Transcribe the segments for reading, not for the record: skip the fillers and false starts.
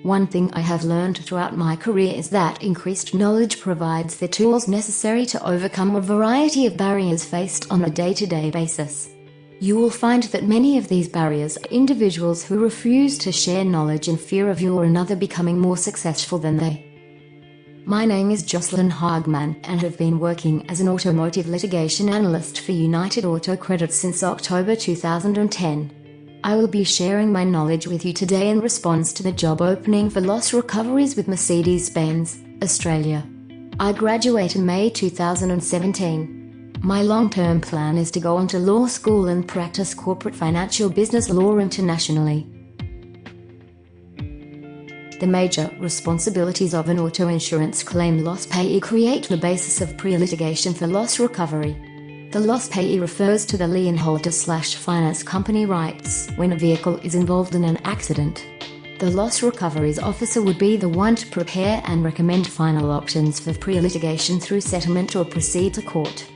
One thing I have learned throughout my career is that increased knowledge provides the tools necessary to overcome a variety of barriers faced on a day-to-day basis. You will find that many of these barriers are individuals who refuse to share knowledge in fear of you or another becoming more successful than they. My name is Jocelyn Hagman and have been working as an automotive litigation analyst for United Auto Credit since October 2010. I will be sharing my knowledge with you today in response to the job opening for loss recoveries with Mercedes-Benz, Australia. I graduate in May 2017. My long-term plan is to go on to law school and practice corporate financial business law internationally. The major responsibilities of an auto insurance claim loss payee create the basis of pre-litigation for loss recovery. The loss payee refers to the lien holder/finance company rights when a vehicle is involved in an accident. The loss recoveries officer would be the one to prepare and recommend final options for pre-litigation through settlement or proceed to court.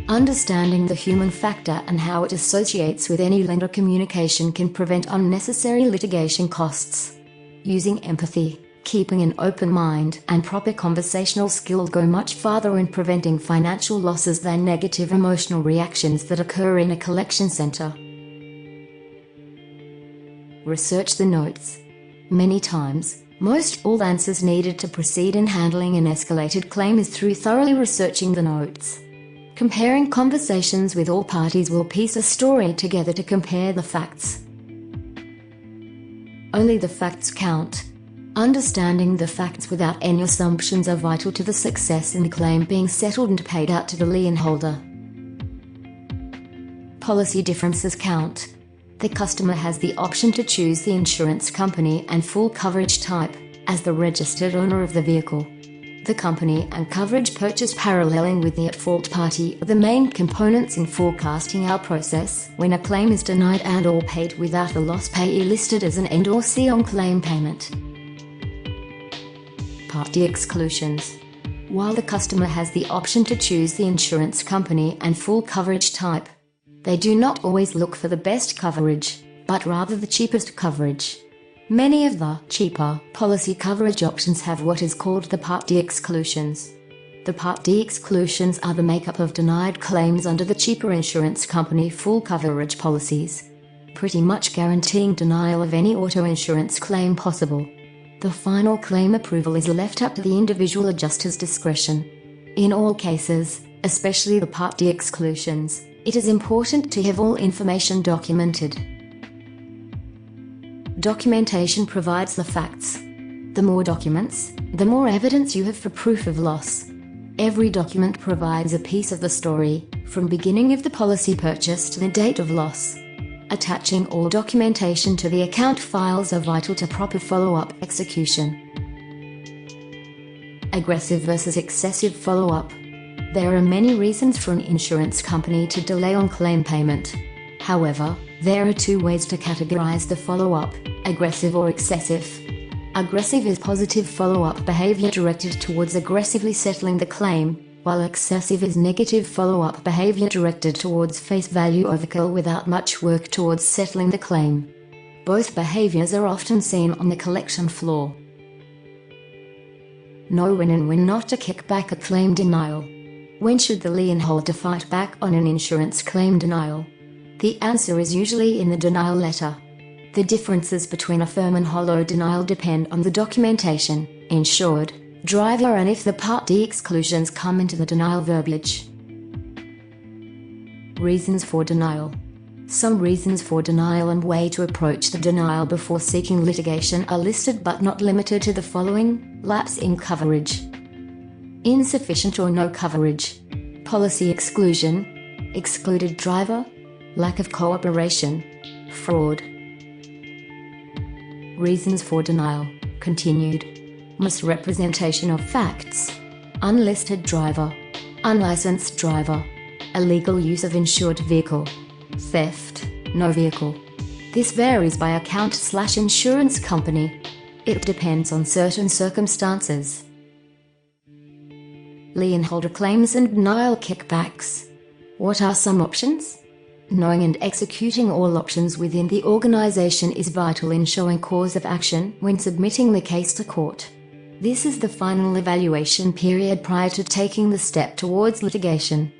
Understanding the human factor and how it associates with any lender communication can prevent unnecessary litigation costs. Using empathy, keeping an open mind, and proper conversational skills go much farther in preventing financial losses than negative emotional reactions that occur in a collection center. Research the notes. Many times, most all answers needed to proceed in handling an escalated claim is through thoroughly researching the notes. Comparing conversations with all parties will piece a story together to compare the facts. Only the facts count. Understanding the facts without any assumptions are vital to the success in the claim being settled and paid out to the lien holder. Policy differences count. The customer has the option to choose the insurance company and full coverage type, as the registered owner of the vehicle. The company and coverage purchase paralleling with the at-fault party are the main components in forecasting our process when a claim is denied and/or paid without the loss payee listed as an N or C on claim payment. Part D exclusions. While the customer has the option to choose the insurance company and full coverage type, they do not always look for the best coverage, but rather the cheapest coverage. Many of the cheaper policy coverage options have what is called the Part D exclusions. The Part D exclusions are the makeup of denied claims under the cheaper insurance company full coverage policies, pretty much guaranteeing denial of any auto insurance claim possible. The final claim approval is left up to the individual adjuster's discretion. In all cases, especially the Part D exclusions, it is important to have all information documented. Documentation provides the facts. The more documents, the more evidence you have for proof of loss. Every document provides a piece of the story, from beginning of the policy purchase to the date of loss. Attaching all documentation to the account files are vital to proper follow-up execution. Aggressive versus excessive follow-up. There are many reasons for an insurance company to delay on claim payment. However, there are two ways to categorize the follow-up: aggressive or excessive. Aggressive is positive follow-up behavior directed towards aggressively settling the claim, while excessive is negative follow-up behavior directed towards face value overkill without much work towards settling the claim. Both behaviors are often seen on the collection floor. Know when and when not to kick back a claim denial. When should the lien holder fight back on an insurance claim denial? The answer is usually in the denial letter. The differences between a firm and hollow denial depend on the documentation, insured, driver, and if the Part D exclusions come into the denial verbiage. Reasons for denial. Some reasons for denial and way to approach the denial before seeking litigation are listed but not limited to the following: lapse in coverage, insufficient or no coverage, policy exclusion, excluded driver, lack of cooperation, fraud. Reasons for denial: continued misrepresentation of facts, unlisted driver, unlicensed driver, illegal use of insured vehicle, theft, no vehicle. This varies by account/insurance company. It depends on certain circumstances. Lien holder claims and denial kickbacks. What are some options? Knowing and executing all options within the organization is vital in showing cause of action when submitting the case to court. This is the final evaluation period prior to taking the step towards litigation.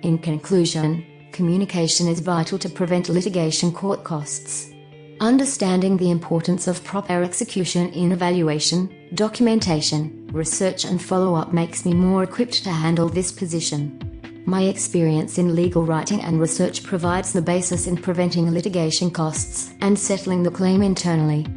In conclusion, communication is vital to prevent litigation court costs. Understanding the importance of proper execution in evaluation, documentation, research and follow-up makes me more equipped to handle this position. My experience in legal writing and research provides the basis in preventing litigation costs and settling the claim internally.